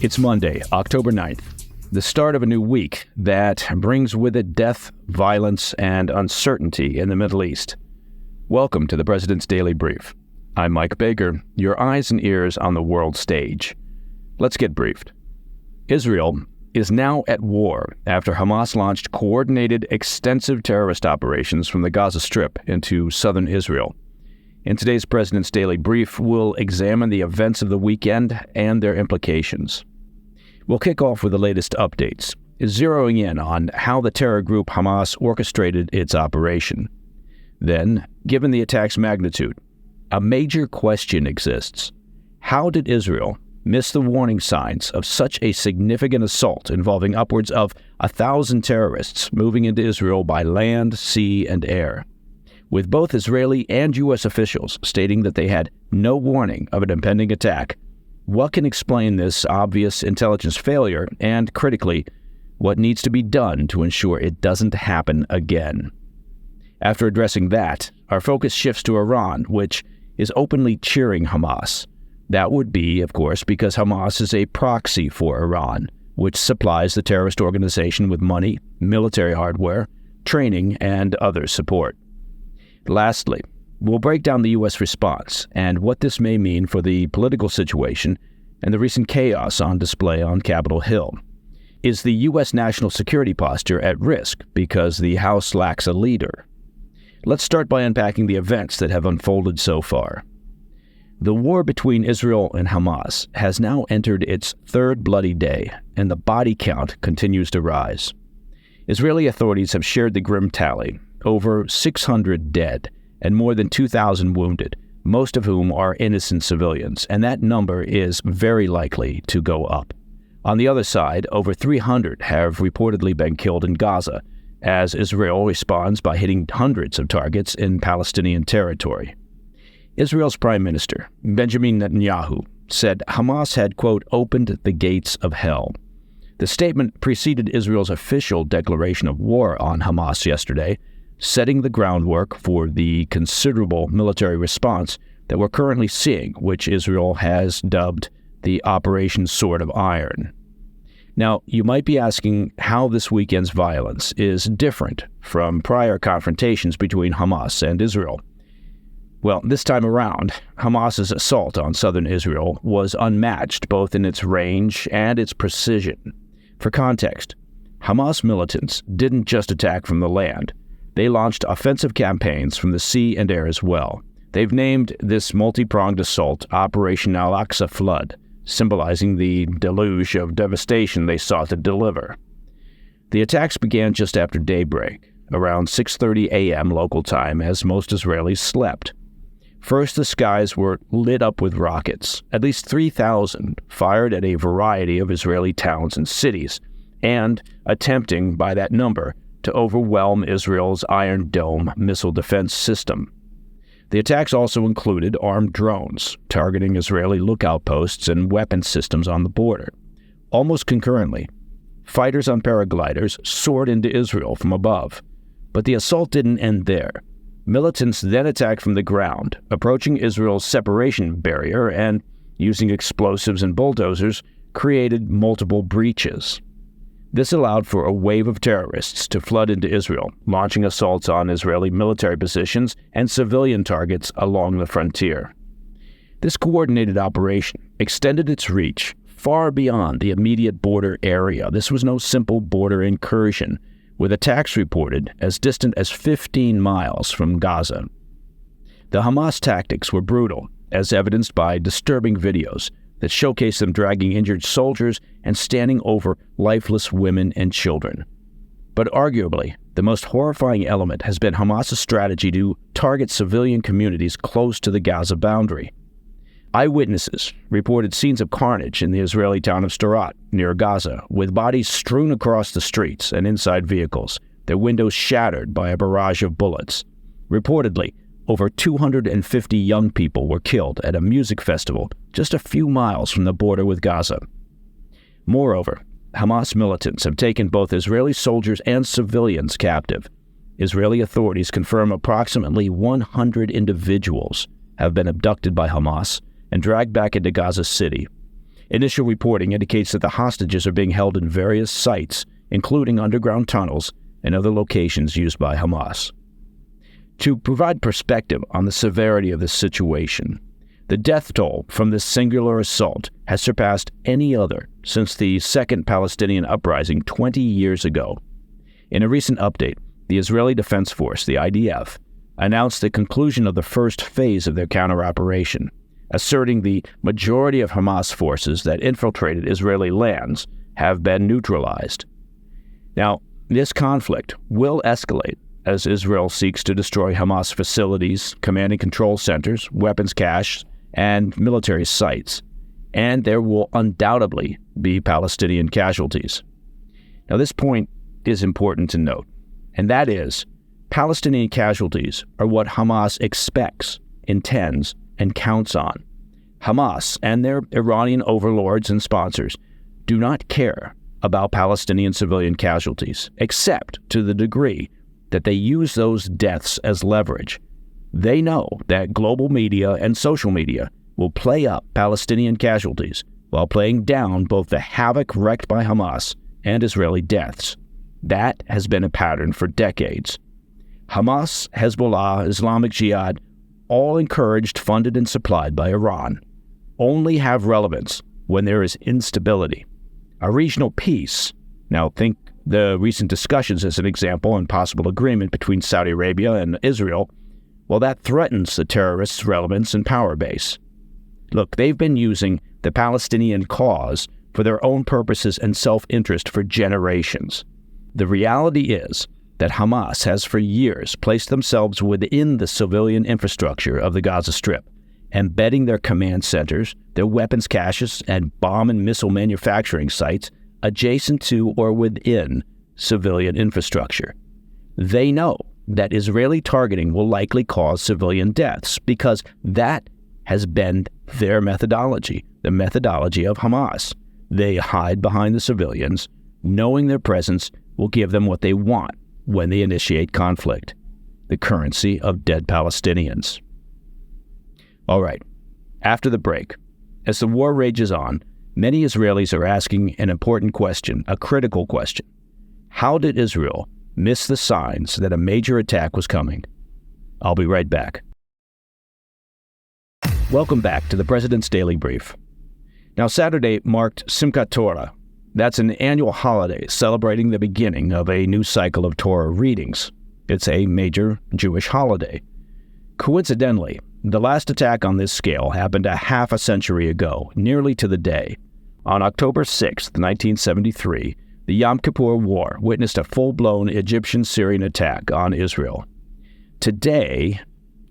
It's Monday, October 9th, the start of a new week that brings with it death, violence, and uncertainty in the Middle East. Welcome to the President's Daily Brief. I'm Mike Baker, your eyes and ears on the world stage. Let's get briefed. Israel is now at war after Hamas launched coordinated, extensive terrorist operations from the Gaza Strip into southern Israel. In today's President's Daily Brief, we'll examine the events of the weekend and their implications. We'll kick off with the latest updates, zeroing in on how the terror group Hamas orchestrated its operation. Then, given the attack's magnitude, a major question exists. How did Israel miss the warning signs of such a significant assault involving upwards of 1,000 terrorists moving into Israel by land, sea, and air? With both Israeli and U.S. officials stating that they had no warning of an impending attack, what can explain this obvious intelligence failure, and critically, what needs to be done to ensure it doesn't happen again? After addressing that, our focus shifts to Iran, which is openly cheering Hamas. That would be, of course, because Hamas is a proxy for Iran, which supplies the terrorist organization with money, military hardware, training, and other support. Lastly, we'll break down the U.S. response and what this may mean for the political situation and the recent chaos on display on Capitol Hill. Is the U.S. national security posture at risk because the House lacks a leader? Let's start by unpacking the events that have unfolded so far. The war between Israel and Hamas has now entered its third bloody day, and the body count continues to rise. Israeli authorities have shared the grim tally: over 600 dead and more than 2,000 wounded, most of whom are innocent civilians, and that number is very likely to go up. On the other side, over 300 have reportedly been killed in Gaza, as Israel responds by hitting hundreds of targets in Palestinian territory. Israel's Prime Minister, Benjamin Netanyahu, said Hamas had, quote, opened the gates of hell. The statement preceded Israel's official declaration of war on Hamas yesterday, setting the groundwork for the considerable military response that we're currently seeing, which Israel has dubbed the Operation Sword of Iron. Now, you might be asking how this weekend's violence is different from prior confrontations between Hamas and Israel. Well, this time around, Hamas's assault on southern Israel was unmatched both in its range and its precision. For context, Hamas militants didn't just attack from the land. They launched offensive campaigns from the sea and air as well. They've named this multi-pronged assault Operation Al-Aqsa Flood, symbolizing the deluge of devastation they sought to deliver. The attacks began just after daybreak, around 6:30 a.m. local time, as most Israelis slept. First, the skies were lit up with rockets, at least 3,000 fired at a variety of Israeli towns and cities, and attempting, by that number, to overwhelm Israel's Iron Dome missile defense system. The attacks also included armed drones, targeting Israeli lookout posts and weapon systems on the border. Almost concurrently, fighters on paragliders soared into Israel from above. But the assault didn't end there. Militants then attacked from the ground, approaching Israel's separation barrier and, using explosives and bulldozers, created multiple breaches. This allowed for a wave of terrorists to flood into Israel, launching assaults on Israeli military positions and civilian targets along the frontier. This coordinated operation extended its reach far beyond the immediate border area. This was no simple border incursion, with attacks reported as distant as 15 miles from Gaza. The Hamas tactics were brutal, as evidenced by disturbing videos that showcase them dragging injured soldiers and standing over lifeless women and children. But arguably, the most horrifying element has been Hamas's strategy to target civilian communities close to the Gaza boundary. Eyewitnesses reported scenes of carnage in the Israeli town of Sderot, near Gaza, with bodies strewn across the streets and inside vehicles, their windows shattered by a barrage of bullets. Reportedly, over 250 young people were killed at a music festival just a few miles from the border with Gaza. Moreover, Hamas militants have taken both Israeli soldiers and civilians captive. Israeli authorities confirm approximately 100 individuals have been abducted by Hamas and dragged back into Gaza City. Initial reporting indicates that the hostages are being held in various sites, including underground tunnels and other locations used by Hamas. To provide perspective on the severity of this situation, the death toll from this singular assault has surpassed any other since the Second Palestinian Uprising 20 years ago. In a recent update, the Israeli Defense Force, the IDF, announced the conclusion of the first phase of their counter-operation, asserting the majority of Hamas forces that infiltrated Israeli lands have been neutralized. Now, this conflict will escalate as Israel seeks to destroy Hamas facilities, command and control centers, weapons caches, and military sites, and there will undoubtedly be Palestinian casualties. Now, this point is important to note, and that is, Palestinian casualties are what Hamas expects, intends, and counts on. Hamas and their Iranian overlords and sponsors do not care about Palestinian civilian casualties, except to the degree that they use those deaths as leverage. They know that global media and social media will play up Palestinian casualties while playing down both the havoc wreaked by Hamas and Israeli deaths. That has been a pattern for decades. Hamas, Hezbollah, Islamic Jihad, all encouraged, funded, and supplied by Iran, only have relevance when there is instability. A regional peace, now think the recent discussions as an example and possible agreement between Saudi Arabia and Israel, well, that threatens the terrorists' relevance and power base. Look, they've been using the Palestinian cause for their own purposes and self-interest for generations. The reality is that Hamas has for years placed themselves within the civilian infrastructure of the Gaza Strip, embedding their command centers, their weapons caches, and bomb and missile manufacturing sites adjacent to or within civilian infrastructure. They know that Israeli targeting will likely cause civilian deaths because that has been their methodology, the methodology of Hamas. They hide behind the civilians, knowing their presence will give them what they want when they initiate conflict, the currency of dead Palestinians. All right, after the break, as the war rages on, many Israelis are asking an important question, a critical question. How did Israel miss the signs that a major attack was coming? I'll be right back. Welcome back to the President's Daily Brief. Now, Saturday marked Simchat Torah. That's an annual holiday celebrating the beginning of a new cycle of Torah readings. It's a major Jewish holiday. Coincidentally, the last attack on this scale happened a half a century ago, nearly to the day. On October 6, 1973, the Yom Kippur War witnessed a full-blown Egyptian-Syrian attack on Israel. Today,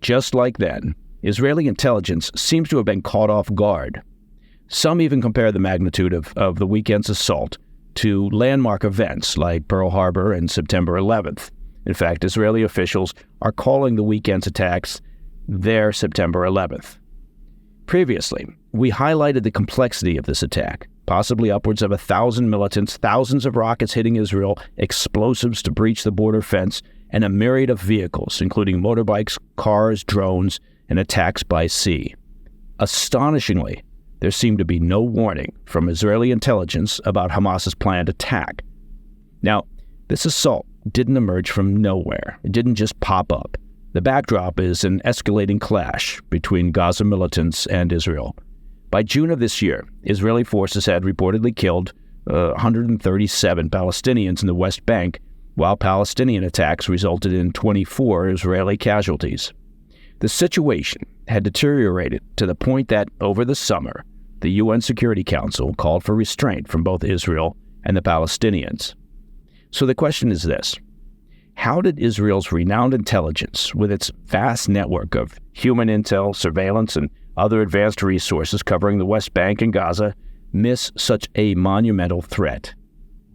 just like then, Israeli intelligence seems to have been caught off guard. Some even compare the magnitude of the weekend's assault to landmark events like Pearl Harbor and September 11th. In fact, Israeli officials are calling the weekend's attacks their September 11th. Previously, we highlighted the complexity of this attack, possibly upwards of 1,000 militants, thousands of rockets hitting Israel, explosives to breach the border fence, and a myriad of vehicles, including motorbikes, cars, drones, and attacks by sea. Astonishingly, there seemed to be no warning from Israeli intelligence about Hamas's planned attack. Now, this assault didn't emerge from nowhere. It didn't just pop up. The backdrop is an escalating clash between Gaza militants and Israel. By June of this year, Israeli forces had reportedly killed 137 Palestinians in the West Bank, while Palestinian attacks resulted in 24 Israeli casualties. The situation had deteriorated to the point that, over the summer, the UN Security Council called for restraint from both Israel and the Palestinians. So the question is this: how did Israel's renowned intelligence, with its vast network of human intel, surveillance, and other advanced resources covering the West Bank and Gaza, miss such a monumental threat?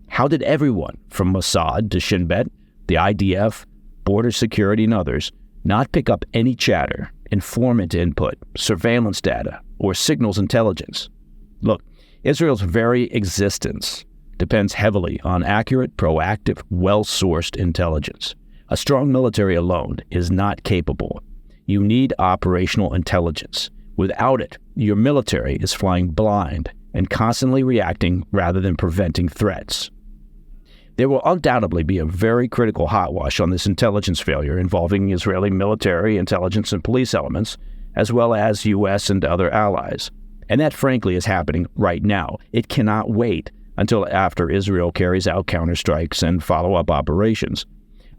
How did everyone from Mossad to Shin Bet, the IDF, border security, and others not pick up any chatter, informant input, surveillance data, or signals intelligence? Look, Israel's very existence depends heavily on accurate, proactive, well-sourced intelligence. A strong military alone is not capable. You need operational intelligence. Without it, your military is flying blind, and constantly reacting rather than preventing threats. There will undoubtedly be a very critical hotwash on this intelligence failure involving Israeli military, intelligence, and police elements, as well as U.S. and other allies. And that, frankly, is happening right now. It cannot wait until after Israel carries out counterstrikes and follow-up operations.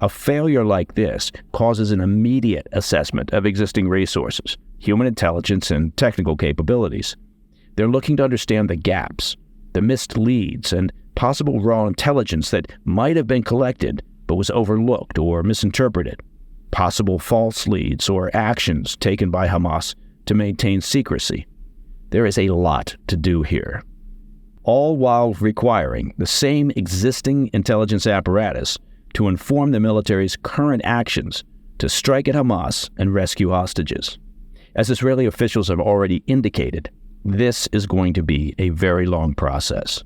A failure like this causes an immediate assessment of existing resources, human intelligence, and technical capabilities. They're looking to understand the gaps, the missed leads, and possible raw intelligence that might have been collected but was overlooked or misinterpreted, possible false leads or actions taken by Hamas to maintain secrecy. There is a lot to do here, all while requiring the same existing intelligence apparatus to inform the military's current actions to strike at Hamas and rescue hostages. As Israeli officials have already indicated, this is going to be a very long process.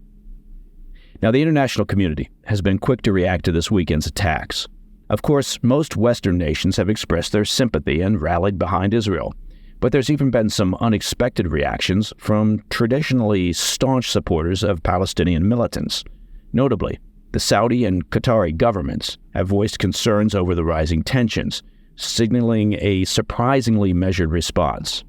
Now, the international community has been quick to react to this weekend's attacks. Of course, most Western nations have expressed their sympathy and rallied behind Israel, but there's even been some unexpected reactions from traditionally staunch supporters of Palestinian militants. Notably, the Saudi and Qatari governments have voiced concerns over the rising tensions, signaling a surprisingly measured response.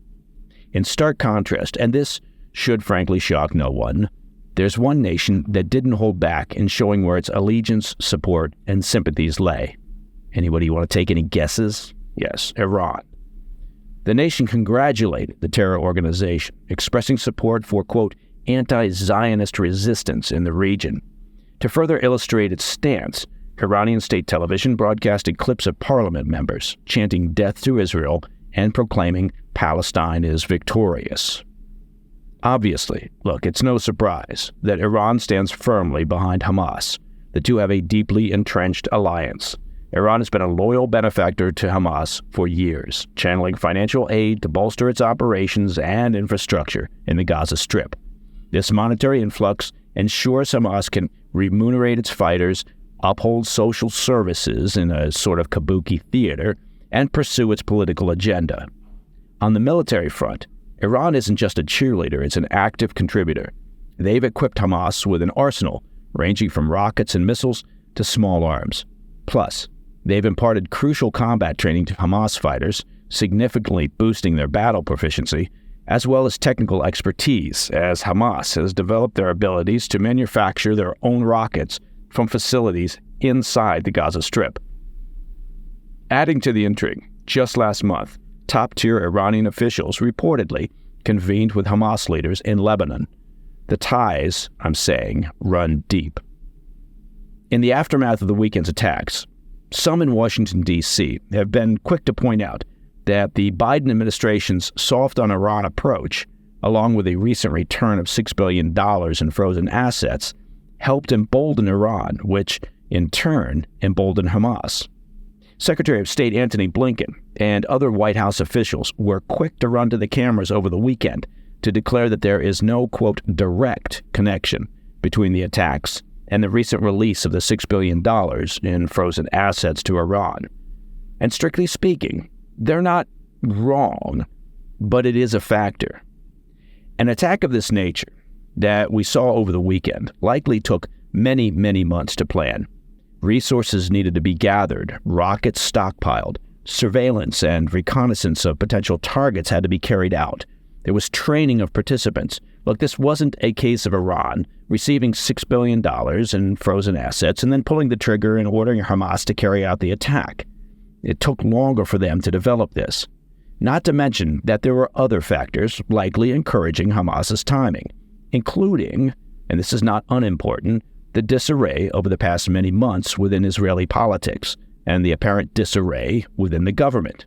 In stark contrast, and this should frankly shock no one, there's one nation that didn't hold back in showing where its allegiance, support, and sympathies lay. Anybody want to take any guesses? Yes, Iran. The nation congratulated the terror organization, expressing support for, quote, anti-Zionist resistance in the region. To further illustrate its stance, Iranian state television broadcasted clips of parliament members chanting death to Israel and proclaiming Palestine is victorious. Obviously, look, it's no surprise that Iran stands firmly behind Hamas. The two have a deeply entrenched alliance. Iran has been a loyal benefactor to Hamas for years, channeling financial aid to bolster its operations and infrastructure in the Gaza Strip. This monetary influx ensures Hamas can remunerate its fighters, uphold social services in a sort of kabuki theater, and pursue its political agenda. On the military front, Iran isn't just a cheerleader, it's an active contributor. They've equipped Hamas with an arsenal ranging from rockets and missiles to small arms. Plus, they've imparted crucial combat training to Hamas fighters, significantly boosting their battle proficiency, as well as technical expertise, as Hamas has developed their abilities to manufacture their own rockets from facilities inside the Gaza Strip. Adding to the intrigue, just last month, top-tier Iranian officials reportedly convened with Hamas leaders in Lebanon. The ties, I'm saying, run deep. In the aftermath of the weekend's attacks, some in Washington, D.C. have been quick to point out that the Biden administration's soft-on-Iran approach, along with a recent return of $6 billion in frozen assets, helped embolden Iran, which, in turn, emboldened Hamas. Secretary of State Antony Blinken and other White House officials were quick to run to the cameras over the weekend to declare that there is no, quote, direct connection between the attacks and the recent release of the $6 billion in frozen assets to Iran. And strictly speaking, they're not wrong, but it is a factor. An attack of this nature that we saw over the weekend likely took many, many months to plan. Resources needed to be gathered, rockets stockpiled, surveillance and reconnaissance of potential targets had to be carried out. There was training of participants. Look, this wasn't a case of Iran receiving $6 billion in frozen assets and then pulling the trigger and ordering Hamas to carry out the attack. It took longer for them to develop this. Not to mention that there were other factors likely encouraging Hamas's timing, including, and this is not unimportant, the disarray over the past many months within Israeli politics and the apparent disarray within the government.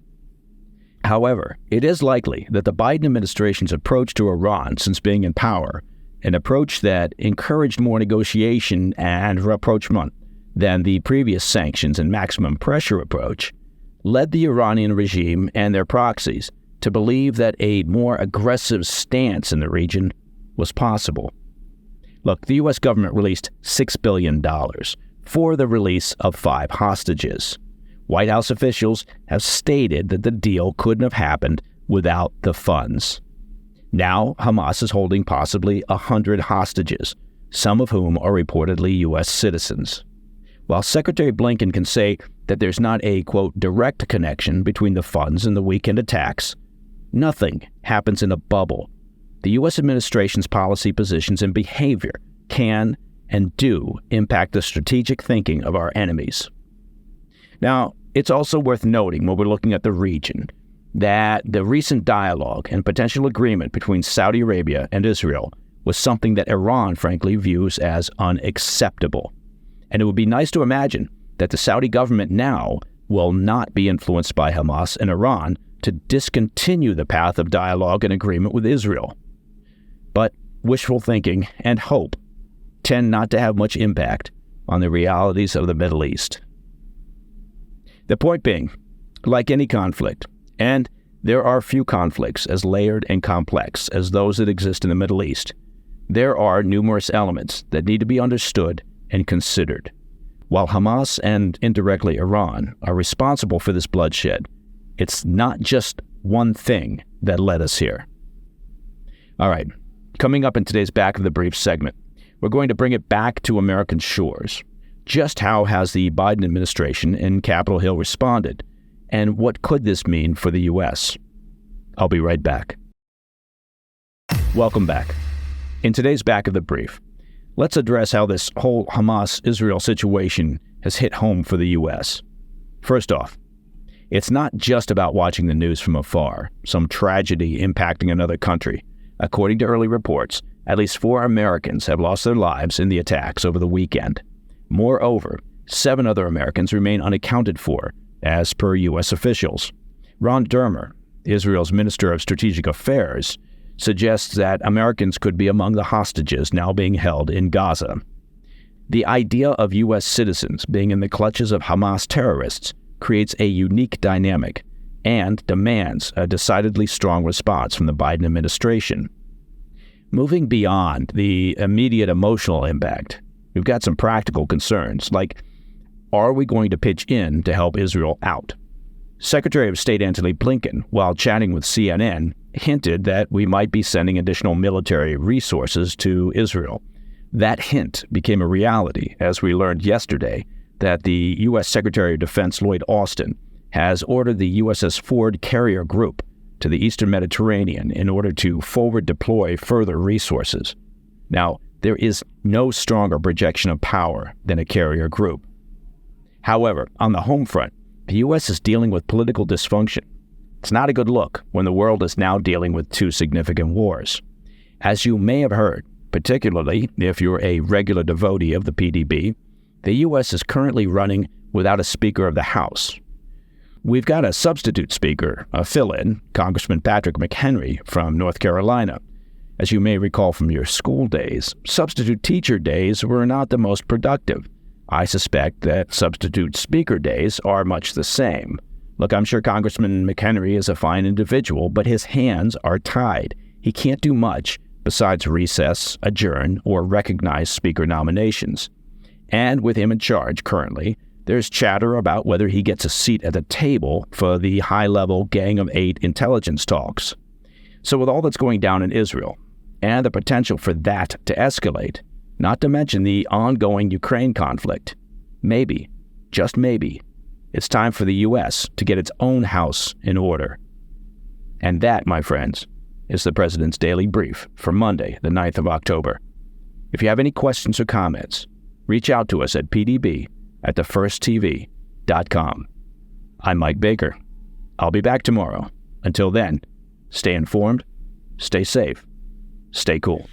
However, it is likely that the Biden administration's approach to Iran since being in power, an approach that encouraged more negotiation and rapprochement than the previous sanctions and maximum pressure approach, led the Iranian regime and their proxies to believe that a more aggressive stance in the region was possible. Look, the U.S. government released $6 billion for the release of 5 hostages. White House officials have stated that the deal couldn't have happened without the funds. Now, Hamas is holding possibly 100 hostages, some of whom are reportedly U.S. citizens. While Secretary Blinken can say that there's not a, quote, direct connection between the funds and the weekend attacks, nothing happens in a bubble. The U.S. administration's policy positions and behavior can and do impact the strategic thinking of our enemies. Now, it's also worth noting when we're looking at the region that the recent dialogue and potential agreement between Saudi Arabia and Israel was something that Iran, frankly, views as unacceptable. And it would be nice to imagine that the Saudi government now will not be influenced by Hamas and Iran to discontinue the path of dialogue and agreement with Israel. But wishful thinking and hope tend not to have much impact on the realities of the Middle East. The point being, like any conflict, and there are few conflicts as layered and complex as those that exist in the Middle East, there are numerous elements that need to be understood and considered. While Hamas and indirectly Iran are responsible for this bloodshed, it's not just one thing that led us here. All right, coming up in today's Back of the Brief segment, we're going to bring it back to American shores. Just how has the Biden administration in Capitol Hill responded, and what could this mean for the U.S.? I'll be right back. Welcome back. In today's Back of the Brief, let's address how this whole Hamas-Israel situation has hit home for the U.S. First off, it's not just about watching the news from afar, some tragedy impacting another country. According to early reports, at least 4 Americans have lost their lives in the attacks over the weekend. Moreover, 7 other Americans remain unaccounted for, as per U.S. officials. Ron Dermer, Israel's Minister of Strategic Affairs, suggests that Americans could be among the hostages now being held in Gaza. The idea of U.S. citizens being in the clutches of Hamas terrorists creates a unique dynamic and demands a decidedly strong response from the Biden administration. Moving beyond the immediate emotional impact, we've got some practical concerns, like, are we going to pitch in to help Israel out? Secretary of State Antony Blinken, while chatting with CNN, hinted that we might be sending additional military resources to Israel. That hint became a reality as we learned yesterday that the U.S. Secretary of Defense Lloyd Austin has ordered the USS Ford carrier group to the Eastern Mediterranean in order to forward deploy further resources. Now, there is no stronger projection of power than a carrier group. However, on the home front, the U.S. is dealing with political dysfunction. It's not a good look when the world is now dealing with 2 significant wars. As you may have heard, particularly if you're a regular devotee of the PDB, the U.S. is currently running without a Speaker of the House. We've got a substitute speaker, a fill-in, Congressman Patrick McHenry from North Carolina. As you may recall from your school days, substitute teacher days were not the most productive. I suspect that substitute speaker days are much the same. Look, I'm sure Congressman McHenry is a fine individual, but his hands are tied. He can't do much besides recess, adjourn, or recognize speaker nominations. And with him in charge currently, there's chatter about whether he gets a seat at the table for the high-level Gang of 8 intelligence talks. So with all that's going down in Israel, and the potential for that to escalate, not to mention the ongoing Ukraine conflict, maybe, just maybe, it's time for the U.S. to get its own house in order. And that, my friends, is the President's Daily Brief for Monday, the 9th of October. If you have any questions or comments, reach out to us at pdb@thefirsttv.com. I'm Mike Baker. I'll be back tomorrow. Until then, stay informed, stay safe, stay cool.